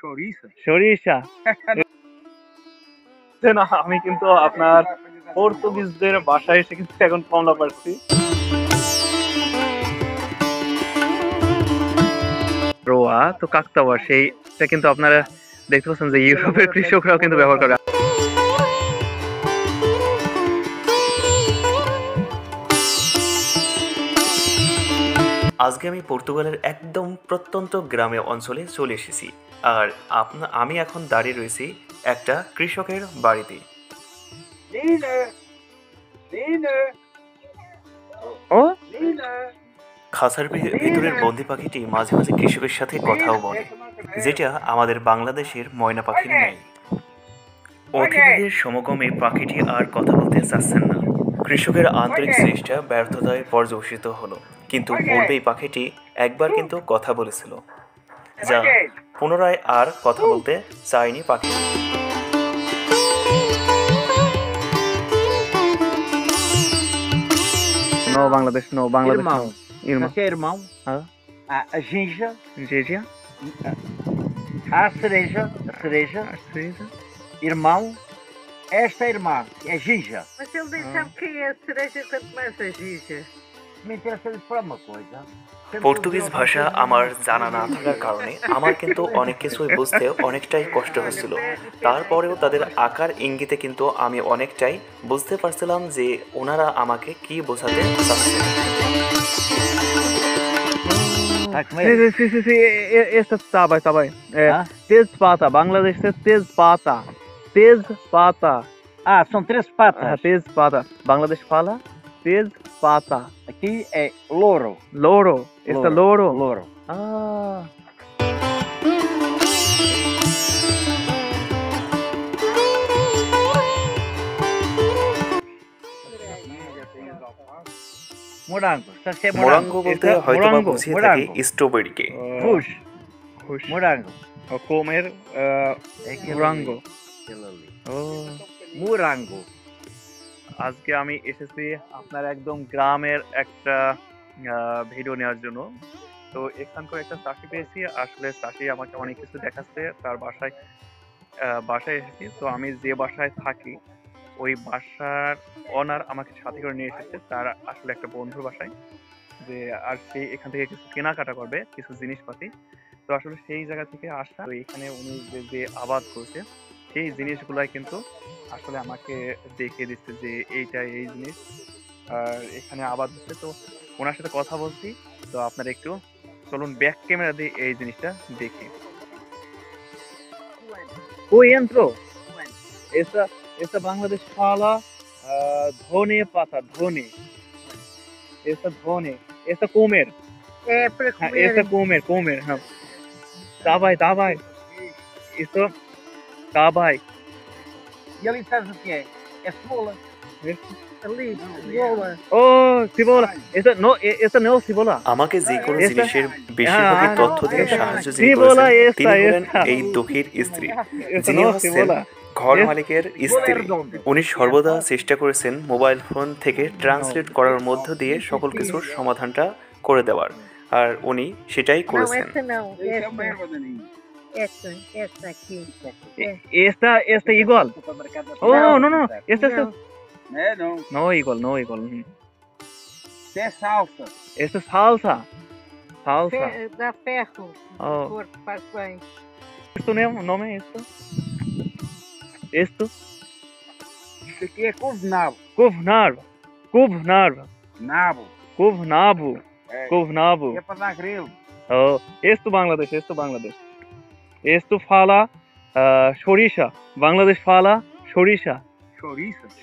সরিষা। না, আমি কিন্তু আপনার পর্তুগিজদের বাসায় এসে কিন্তু এখন কমলা পাচ্ছি। রোয়া তো কাকতাওয়া, সেইটা কিন্তু আপনারা দেখতে পাচ্ছেন যে ইউরোপের কৃষকরাও কিন্তু ব্যবহার করে। আজকে আমি পর্তুগালের একদম প্রত্যন্ত গ্রামে অঞ্চলে চলে এসেছি, আর আমি এখন দাঁড়িয়ে রয়েছি একটা কৃষকের বাড়িতে। খাঁচার ভিতরের বন্দি পাখিটি মাঝে মাঝে কৃষকের সাথে কথাও বলে, যেটা আমাদের বাংলাদেশের ময়না পাখির নেই। অতিথিদের সমাগমে পাখিটি আর কথা বলতে চাচ্ছেন না। কৃষকের আন্তরিক চেষ্টা ব্যর্থতায় পর্যবসিত হলো, কিন্তু পূর্বেই পাখিটি একবার কিন্তু কথা বলেছিল, যা পুনরায় আর কথা বলতে চায়নি পাখি। No, Bangladesh, no, Bangladesh, Irmão. no. Irmão. Você é irmão? Ah. A ginja, Jeja? a cereja, Cereja? irmão. Esta é irmã, é ginja. Mas ele nem sabe quem é a cereja quanto mais a ginja. Me interessa lhe falar uma coisa. Portuguese ভাষা আমার জানা না থাকার কারণে আমার কিন্তু অনেক কিছুই বুঝতে অনেকটাই কষ্ট হচ্ছিল। তারপরেও তাদের আকার ইঙ্গিতে কিন্তু আমি অনেকটাই বুঝতে পারছিলাম যে ওনারা আমাকে কি বোঝাতে চাচ্ছে। Sí, esta tá bem. Ah? Tezpata, Bangladesh é Tezpata. Tezpata. Ah, são três patas. Tezpata. Bangladesh fala Tezpata. Aqui é louro. Louro. Esta louro. Louro. Ah. Morango. Sabe o que é মোরাঙ্গো morango? বলতে এটা হয়তো বা মোরাঙ্গো, বুঝিয়ে থাকি মোরাঙ্গো। স্ট্রবেরিকে। Push. Hush. Morango. Comer É aquele morango. ali, aquele ali. Oh. Morango. আজকে আমি এসেছি আপনার একদম গ্রামের একটা ভিডিও নেওয়ার জন্য। তো এখানকার একটা চাষি পেয়েছি, আসলে চাষি আমাকে অনেক কিছু দেখাচ্ছে, তার বাসায় এসেছি। তো আমি যে বাসায় থাকি ওই বাসার ওনার আমাকে সাথে করে নিয়ে এসেছে তার আসলে একটা বন্ধুর বাসায়, যে আর সে এখান থেকে কিছু কেনাকাটা করবে, কিছু জিনিসপাতি। তো আসলে সেই জায়গা থেকে আসা, তো এখানে উনি যে আবাদ করছে সেই জিনিসগুলাই কিন্তু আসলে আমাকে দেখিয়ে দিচ্ছে যে এইটা এই জিনিস আর এখানে আবাদ হচ্ছে। তো ওনার সাথে কথা বলছি, তো আপনারা একটু চলুন ব্যাক ক্যামেরা দিয়ে এই জিনিসটা দেখি। Oi, entrou. Essa Bangladesh fala dhone pata, dhone. Essa dhone. Essa comer. É para comer. Essa comer. Tabai. Isso tabai. E ali sabes o que é? É cebola. Ali, cebola. Oh, cebola. Essa não é cebola. আমাকে যে কোনো Esta- জিনিসের বেশিরভাগই Ah, তথ্য দিয়ে esta- সাহায্য যিনি Cebola করেছেন esta, তিনি হলেন esta. এই দুঃখীর স্ত্রী, Essa যিনি não é হচ্ছেন cebola. ঘর মালিকের স্ত্রী। উনি সর্বদা চেষ্টা করেছেন মোবাইল ফোন থেকে ট্রান্সলেট করার মধ্য দিয়ে সকল কিছুর সমাধানটা করে দেওয়ার, আর উনি সেটাই Não, করেছেন। essa não. Essa aqui. Esta igual. Oh, no. Esta Não. Não é não. no igual. Isso é salsa. Esta é salsa. Dá ferro. Oh. O corpo faz bem. Esto nome é esto. Esto. Isso aqui é couve-nabo. Couve-nabo. Nabo. Couve-nabo. É para dar grilo. Oh, esto Bangladesh. Esto fala shorisha. Bangladesh fala shorisha.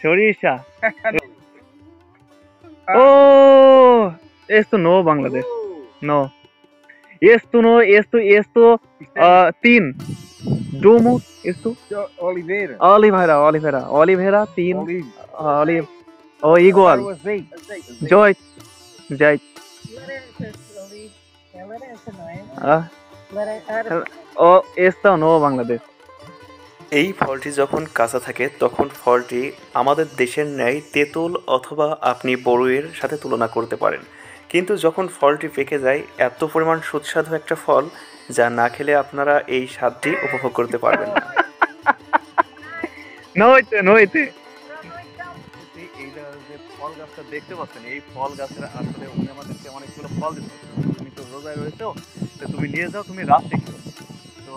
Chouriça. Oh, esto no Bangladesh. No. Esto no, esto tin. Domo, esto. Oliveira. Oliveira, tin. Olive. Olive. Oh, igual. Agora o azeite. Joy. Laranja ali. É laranja, não é? Ah. Laranja. Oh, esto no Bangladesh. এই ফলটি যখন কাঁচা থাকে তখন ফলটি আমাদের দেশের ন্যায় তেঁতুল অথবা আপনি বড়ুইয়ের সাথে তুলনা করতে পারেন, কিন্তু যখন ফলটি পেকে যায় এত পরিমাণ সুস্বাদু একটা ফল যা না খেলে আপনারা এই স্বাদটি উপভোগ করতে পারবেন না। নইতে এই যে ফল গাছটা দেখতে পাচ্ছেন, এই ফল গাছের আসলে উনি আমাদেরকে অনেকগুলো ফল দিতে পারছেন। তুমি তো রোজায় রয়েছো, তো তুমি নিয়ে যাও, তুমি রাত্রে খেও। তো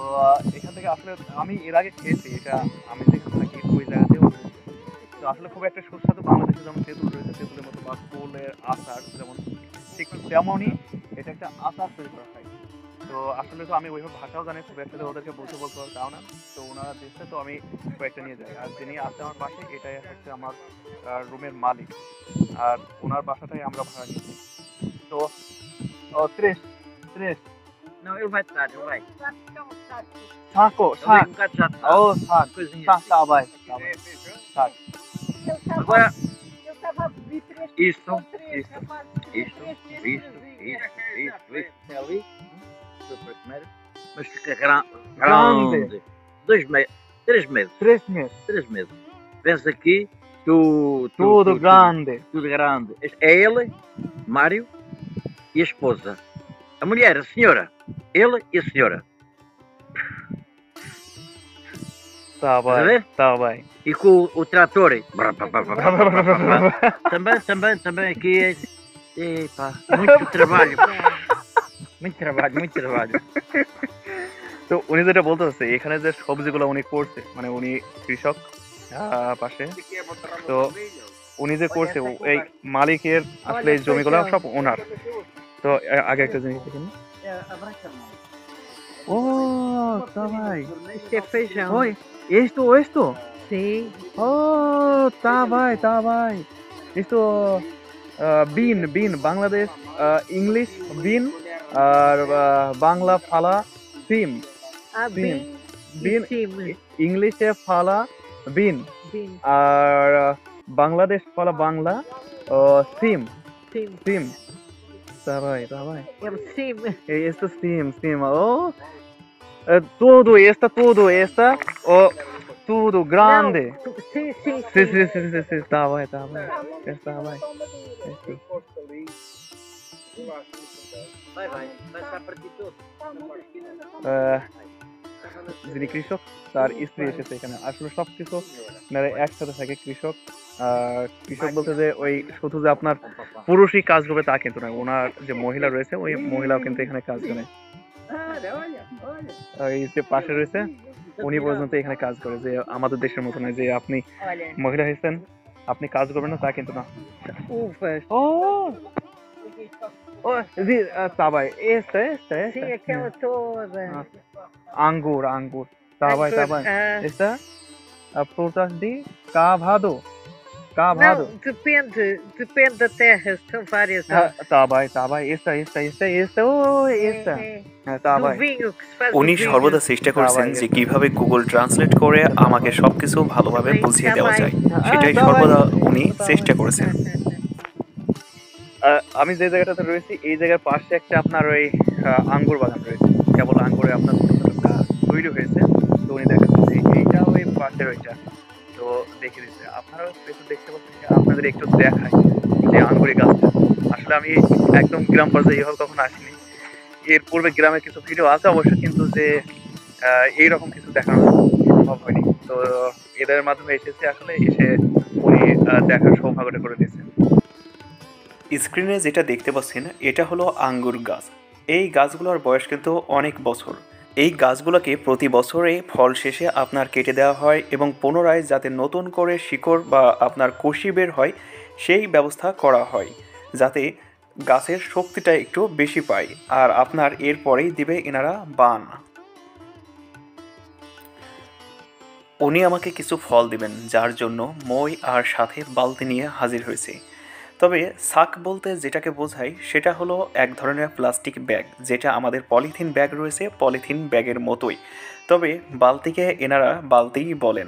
এখান থেকে আসলে আমি এর আগে খেয়েছি, এটা আমি যেখানে থাকি ওই জায়গাতেও রয়েছে। তো আসলে খুব একটা সুস্বাদু, বাংলাদেশে যেমন তেঁতুল রয়েছে, তেঁতুলের মতো বা কুলের আচার যেমন, ঠিক তেমনই এটা একটা আচার তৈরি করা হয়। তো আসলে তো আমি ওইভাবে ভাষাও জানি, খুব একটা ওদেরকে বলতে চাও না। তো ওনারা দিচ্ছে, তো আমি কয়েকটা নিয়ে যাই। আর যিনি আছে আমার পাশে, এটাই হচ্ছে আমার রুমের মালিক, আর ওনার বাসাটাই আমরা ভাড়া নিয়েছি। তো 30 Não, ele vai estar, ele vai. সাকো Ele শাক, vem um bocado já está. ও শাক, Coisinha শাক assim. তাবাই শাক। Agora, Eu estava a pedir 3 isto, isso. isto, até ali. Foi para comer. Mas fica grande. 2 meses, 3 meses, 3 meses, 3 meses. Vens aqui, tudo grande. Tudo grande. Este é ele, Mário, e a esposa. A mulher, a senhora. Ele e a senhora. তাবাই তাবাই। E com o trator. Também aqui é. Epa, muito trabalho. Muito trabalho. তো উনি যেটা বলতে চাচ্ছে, এখানে যে সবজিগুলো উনি করছে, মানে উনি কৃষক পাশে, তো উনি যে করছে এই মালিকের আসলে এই জমিগুলো সব ওনার। তো আগে একটা জিনিস দেখেন। ও তাবাই, Isto é feijão. ওই esto Sim. oh তাবাই esto বিন বাংলাদেশ ইংলিশ বিন আর বাংলা ফালা সিম Ah, Sim. bim. Bin. Sim. ইংলিশে ফালা বিন Bim. আর বাংলাদেশ ফালা বাংলা সিম Sim. সিম তাবাই É o sim. esto sim oh tudo esta tudo grande. Não, sim. Sí, tabai tabai. Vai estar para ti todo. যিনি কৃষক তার স্ত্রী এসেছে এখানে। আসলে সবকিছু মানে একসাথে থাকে। কৃষক বলতে যে ওই শুধু যে আপনার পুরুষই কাজ করবে তা কিন্তু নয়, ওনার যে মহিলা রয়েছে ওই মহিলাও কিন্তু এখানে কাজ করে। এই যে পাশে রয়েছে উনি পর্যন্ত এখানে কাজ করে, যে আমাদের দেশের মতো নয় যে আপনি Olha, মহিলা হয়েছেন আপনি কাজ করবেন না, তা কিন্তু না। uvas. জি তাবাই esta Sim, aquela toda. আঙ্গুর তাবাই Ah, esta frutas de cavado. não, depende da terra, são várias. তাবাই esta Do তাবাই। vinho que se faz. উনি do vinho. সর্বদা চেষ্টা করছেন যে কিভাবে গুগল ট্রান্সলেট করে আমাকে সবকিছু ভালোভাবে বুঝিয়ে দেওয়া যায়, সেটাই সর্বদা উনি চেষ্টা করেছেন। আমি যে জায়গাটাতে রয়েছি এই জায়গার পাশে একটা আপনার ওই আঙ্গুর বাগান রয়েছে, কেবল আঙ্গুরে আপনার ছোট ছোট গাছ তৈরি হয়েছে। তো উনি দেখাচ্ছে এইটা ওই পাশের ওইটা, তো দেখে দিচ্ছে। আপনারাও একটু দেখতে পাচ্ছেন, আপনাদের একটু দেখায় যে আঙ্গুরি গাছটা। আসলে আমি একদম গ্রাম পর্যায়ে এভাবে কখনো আসিনি। এর পূর্বে গ্রামে কিছু ভিডিও আছে অবশ্য, কিন্তু যে এইরকম কিছু দেখানো সম্ভব হয়নি। তো এদের মাধ্যমে এসেছে, আসলে এসে উনি দেখার সৌভাগ্যটা করে দিয়েছেন। স্ক্রিনে যেটা দেখতে পাচ্ছেন এটা হলো আঙ্গুর গাছ। এই গাছগুলোর বয়স কিন্তু অনেক বছর। এই গাছগুলোকে প্রতি বছরে ফল শেষে আপনার কেটে দেওয়া হয় এবং পুনরায় যাতে নতুন করে শিকড় বা আপনার কষি বের হয় সেই ব্যবস্থা করা হয়, যাতে গাছের শক্তিটা একটু বেশি পায়। আর আপনার এরপরেই দিবে এনারা বান। উনি আমাকে কিছু ফল দিবেন, যার জন্য মই আর সাথে বালতি নিয়ে হাজির হয়েছে। তবে সাক বলতে যেটাকে বোঝায় সেটা হলো এক ধরনের প্লাস্টিক ব্যাগ, যেটা আমাদের পলিথিন ব্যাগ রয়েছে পলিথিন ব্যাগের মতোই, তবে বালতিকে এনারা বালতিই বলেন।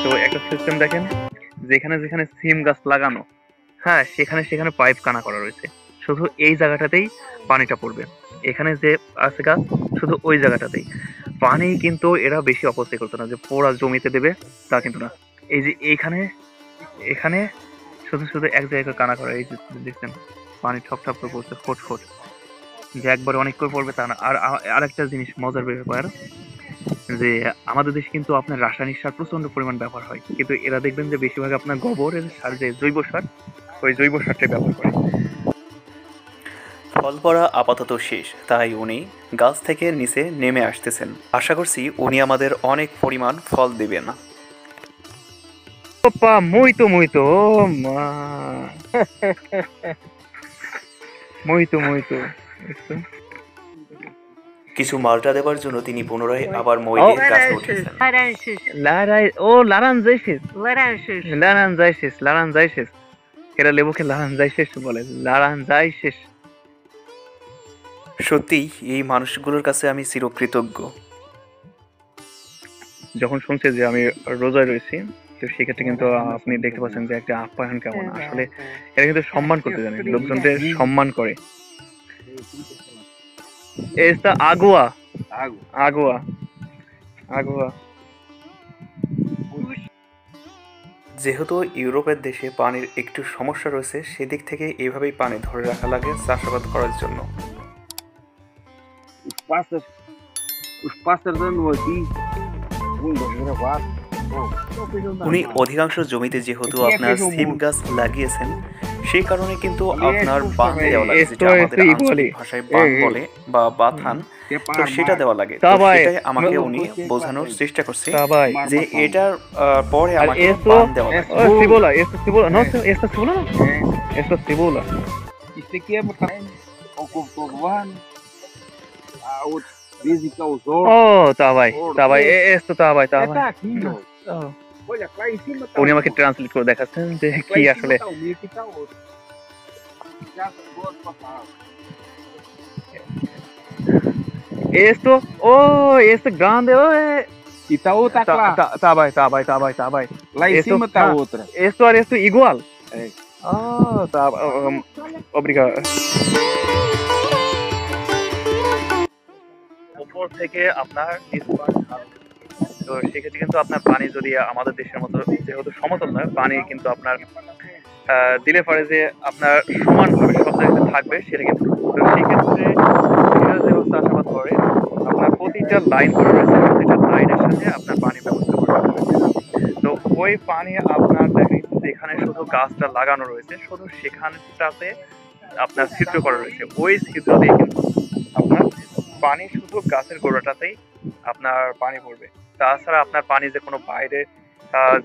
তো একটা সিস্টেম দেখেন, যেখানে যেখানে সিম গাছ লাগানো, হ্যাঁ সেখানে পাইপ কানা করা রয়েছে। শুধু এই জায়গাটাতেই পানিটা পড়বে। এখানে যে আছে গাছ শুধু ওই জায়গাটাতেই পানি, কিন্তু এরা বেশি অপচয় করতো না যে পুরা জমিতে দেবে তা কিন্তু না। এই যে এইখানে এখানে শুধু শুধু এক জায়গায় কানা করে, এই যে দেখছেন পানি ঠপ ঠপ করে পড়ছে ফোট ফোট, যে একবার অনেক করে পড়বে তা না। আর আরেকটা জিনিস মজার ব্যাপার, যে আমাদের দেশে কিন্তু আপনার রাসায়নিক সার প্রচন্ড পরিমাণ ব্যবহার হয়, কিন্তু এরা দেখবেন যে বেশিরভাগ আপনার গোবরের সার, যে জৈব সার, ওই জৈব সারটাই ব্যবহার করে। ফল পড়া আপাতত শেষ, তাই উনি গাছ থেকে নিচে নেমে আসতেছেন। আশা করছি উনি আমাদের অনেক পরিমাণ ফল দেবেন। ওপা muito muito, oh মা muito muito। কিছু মালটা দেওয়ার জন্য তিনি পুনরায় আবার মই দিয়ে গাছে Laranjas, উঠেছেন। laranjas, লারাই ও লারানজাইসিস, laranjas. লারানজাইসিস, এরা লেবুকে লারানজাইসিস বলে, লারানজাইসিস। সত্যিই এই মানুষগুলোর কাছে আমি চিরকৃতজ্ঞ। যখন শুনছে যে আমি রোজায় রয়েছি, তো সেক্ষেত্রে কিন্তু আপনি দেখতে পাচ্ছেন যে একটা আপ্যায়ন কেমন, আসলে এরা কিন্তু সম্মান করতে জানে, লোকজনদের সম্মান করে। Esta agua, agua, agua। যেহেতু ইউরোপের দেশে পানির একটু সমস্যা রয়েছে, সেদিক থেকে এইভাবেই পানি ধরে রাখা লাগে চাষাবাদ করার জন্য। Os pássaros andam aqui, gravar. উনি অধিকাংশ জমিতে যেহেতু আপনার সিম গাছ লাগিয়েছেন, সেই কারণে কিন্তু আপনার বান দেওয়া লাগে, যেটা আমাদের আঞ্চলিক ভাষায় বান বলে বা বাথান, তো সেটা দেওয়া লাগে। তো সেটাই আমাকে উনি বোঝানোর চেষ্টা করছে যে এটার পরে আমাকে বান দেওয়া লাগে। Cebola, esta cebola, no, esta cebola no, esta cebola। Isso aqui é botar o cotovano, a outra vezes que os outros. Oh, tá vai, esto tá vai। Tá aqui, ó. Oh। Olha, lá em cima tá. উনি আমাকে translate করে দেখাচ্ছেন যে Lá কি em আসলে। cima tá o meio, aqui tá o outro. Já duas palavras. Esto, oh, este grande, oh, E tá outra lá. tá vai। Lá em Esse- cima tá ah. outra. Esto আর esto igual. É. Ah, tá, obrigado। উপর থেকে আপনার তো সেক্ষেত্রে কিন্তু আপনার পানি যদি আমাদের দেশের মতো যেহেতু সমতল নয়, পানি কিন্তু আপনার দিলে পরে যে আপনার সমানভাবে সব জায়গাতে থাকবে, সেটা কিন্তু না। তো সেক্ষেত্রে এরা যেভাবে চাষাবাদ করে, আপনার প্রতিটা লাইন করা রয়েছে, প্রতিটা লাইনের সাথে আপনার পানি ব্যবস্থা করা রয়েছে। তো ওই পানি আপনার দেখেন যেখানে শুধু গাছটা লাগানো রয়েছে, শুধু সেখানটাতে আপনার ছিদ্র করা রয়েছে, ওই ছিদ্র দিয়ে কিন্তু আপনার পানি শুধু গাছের গোড়াটাতেই আপনার পানি পড়বে। তাছাড়া আপনার পানি যে কোনো বাইরে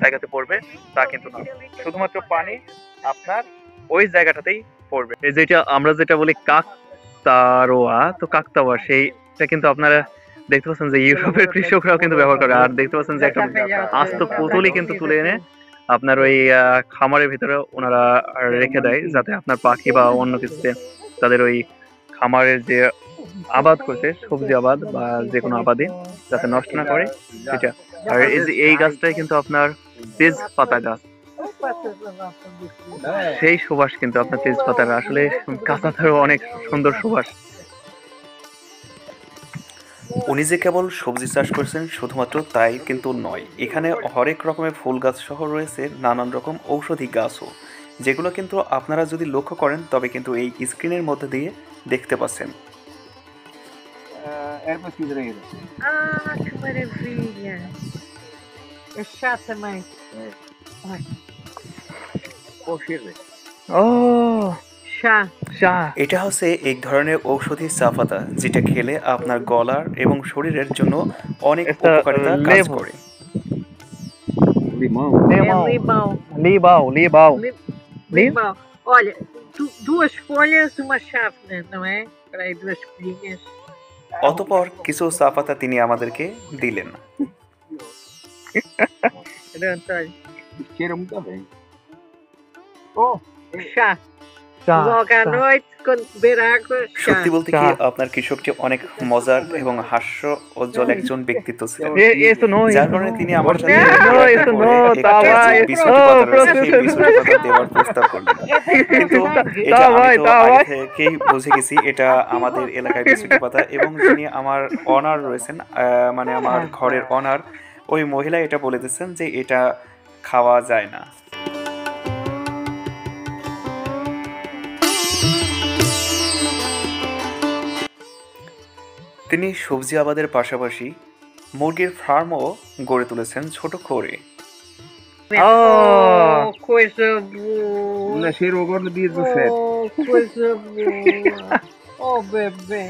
জায়গাতে পড়বে তা কিন্তু না, শুধুমাত্র পানি আপনার ওই জায়গাটাতেই পড়বে। এই যেটা আমরা যেটা বলি কাকতারোয়া, তো কাকতাওয়া সেইটা কিন্তু আপনারা দেখতে পাচ্ছেন যে ইউরোপের কৃষকরাও কিন্তু ব্যবহার করে। আর দেখতে পাচ্ছেন যে একটা আস্ত পুতুলই কিন্তু তুলে এনে আপনার ওই খামারের ভিতরে ওনারা রেখে দেয়, যাতে আপনার পাখি বা অন্য কিছুতে তাদের ওই খামারের যে আবাদ করছে, সবজি আবাদ বা যে কোনো আবাদই যাতে নষ্ট না করে সেটা। আর এই যে এই গাছটাই কিন্তু আপনার তেজপাতা গাছ, সেই সুবাস কিন্তু আপনার তেজপাতার, আসলে কাঁচাতেও অনেক সুন্দর সুবাস। উনি যে কেবল সবজি চাষ করছেন শুধুমাত্র তাই কিন্তু নয়, এখানে হরেক রকমের ফুল গাছ সহ রয়েছে নানান রকম ঔষধি গাছও, যেগুলো কিন্তু আপনারা যদি লক্ষ্য করেন তবে কিন্তু এই স্ক্রিনের মধ্যে দিয়ে দেখতে পাচ্ছেন। Erva cidreira. Ah, que maravilha. É chá também. Pochilha. ও Chá. চা, এটা হচ্ছে এক ধরনের ঔষধি চা পাতা, যেটা খেলে আপনার গলার এবং শরীরের জন্য অনেক একটা উপকারিতা কাজ লেবু। করে। Limão. É limão, limão. লিবাও, Lim- Limão. Olha, duas folhas, uma chávena, não é? Espera aí, duas folhinhas. অতঃপর কিছু চা পাতা তিনি আমাদেরকে দিলেন। Cadê o Antônio? Cheira muito bem. Oh, Chá. চা, Logo à চা। noite, quando beber água, chá. সত্যি বলতে কি চা। আপনার কৃষকটি অনেক মজার এবং হাস্য উজ্জ্বল একজন ব্যক্তিত্ব ছিলেন, Esto no, যার esto কারণে no. তিনি আমার সাথে No, দেখা esto করে no, একটি তা যে ভাই, বিস্কুটি ও, পাতা রয়েছে সেই প্রসেস- বিস্কুটি পাতা দেওয়ার প্রস্তাব করলেন। কিন্তু এটা তা আমি ভাই, তো তা আগে ভাই। থেকেই বুঝে গেছি এটা আমাদের এলাকায় বিস্কুটি পাতা, এবং যিনি আমার অনার রয়েছেন, মানে আমার ঘরের অনার, ওই মহিলা এটা বলে দিচ্ছেন যে এটা খাওয়া যায় না। তিনি সবজি আবাদের পাশাপাশি মুরগির ফার্মও গড়ে তুলেছেন ছোট করে। Oh, coisa boa. Nascer agora no dia 17. Oh, coisa boa. Oh, bebê.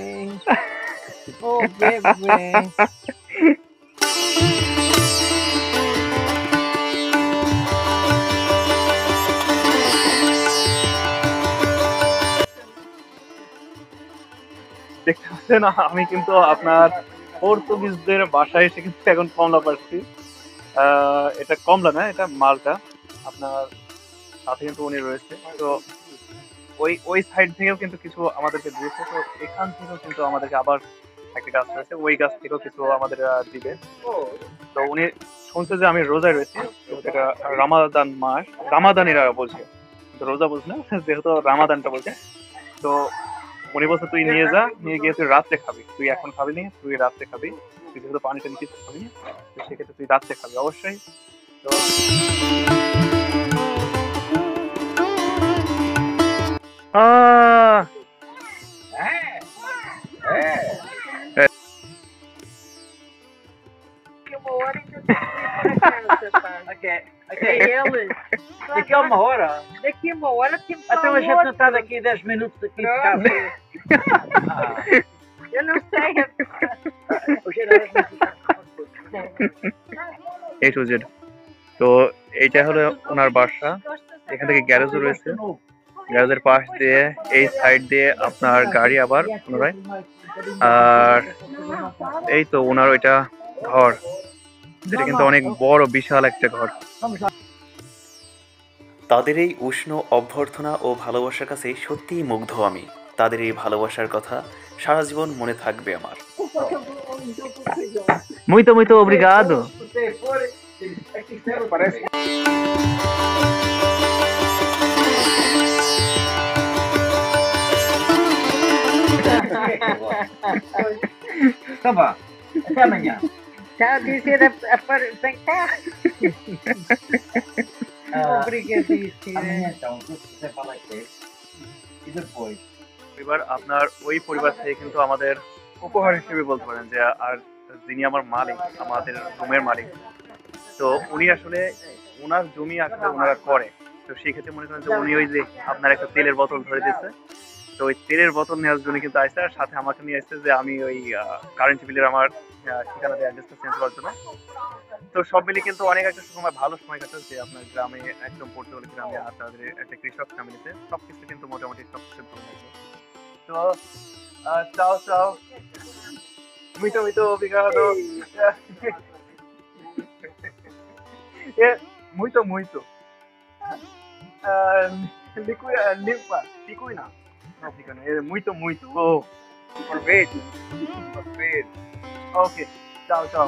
Oh, bebê. দেখতে পাচ্ছেন আমি কিন্তু আপনার পর্তুগিজদের বাসায় এসে কিন্তু এখন কমলা পাচ্ছি। এটা কমলা না, এটা মালটা। আপনার সাথে কিন্তু উনি রয়েছে। তো ওই সাইড থেকেও কিন্তু কিছু আমাদেরকে দিয়েছে। তো এখান থেকেও কিন্তু আমাদেরকে আবার একটা গাছ রয়েছে, ওই গাছ থেকেও কিছু আমাদের দিবে। তো উনি শুনছে যে আমি রোজায় রয়েছি, তো এটা রামাদান মাস, রামাদানিরা বলছে, তো রোজা বলছে না, যেহেতু রামাদানটা বলছে। তো উনি বলছে তুই নিয়ে যা, নিয়ে গিয়ে তুই রাত্রে খাবি, তুই এখন খাবি নি, তুই রাত্রে খাবি, তুই যেহেতু পানি টানি কিছু খাবি না, তো সেক্ষেত্রে তুই রাত্রে খাবি অবশ্যই। তো Daqui uma hora ainda tem que ir para casa, pá. Ok. É ele. Daqui a uma hora. Daqui uma hora temos Até a gente não está daqui 10 minutos daqui de casa. Eu não sei. Hoje era এই to Z. তো এইটা হলো ওনার বাসা। এখান থেকে গ্যারেজও রয়েছে, গ্যারেজের পাশ দিয়ে এই সাইড দিয়ে আপনার গাড়ি আবার পুনরায়। আর এই তো ওনার ওইটা ঘর, যেটা কিন্তু অনেক বড় বিশাল একটা ঘর। তাদের এই উষ্ণ অভ্যর্থনা ও ভালোবাসার কাছে সত্যিই মুগ্ধ আমি। তাদের এই ভালোবাসার কথা সারা জীবন মনে থাকবে আমার। Muito obrigado. Parece. Então vá. Até amanhã. Está a dizer vem cá. Obrigadíssima. Amanhã então, se você falar aqui. E depois. এবার আপনার ওই পরিবার থেকে কিন্তু আমাদের উপহার হিসেবে বলতে পারেন যে, আর যিনি আমার মালিক, আমাদের রুমের মালিক, তো উনি আসলে ওনার জমি আসলে ওনারা করে। তো সেই ক্ষেত্রে মনে করেন যে উনি ওই যে আপনার একটা তেলের বোতল ধরে দিচ্ছে, তো ওই তেলের বোতল নেওয়ার জন্য কিন্তু আসছে, আর সাথে আমাকে নিয়ে আসছে যে আমি ওই কারেন্ট বিলের আমার ঠিকানা দিয়ে অ্যাড্রেসটা চেঞ্জ করার জন্য। তো সব মিলে কিন্তু অনেক একটা সময় ভালো সময় কাটছে যে আপনার গ্রামে একদম পর্তুগাল গ্রামে আর তাদের একটা কৃষক ফ্যামিলিতে সবকিছু কিন্তু মোটামুটি সবকিছু ভালো লাগবে। তো চাও চাও muito obrigado. Muito. Limpa. Picuina. Não, picuina. É muito. Sorvete. Ok. Tchau.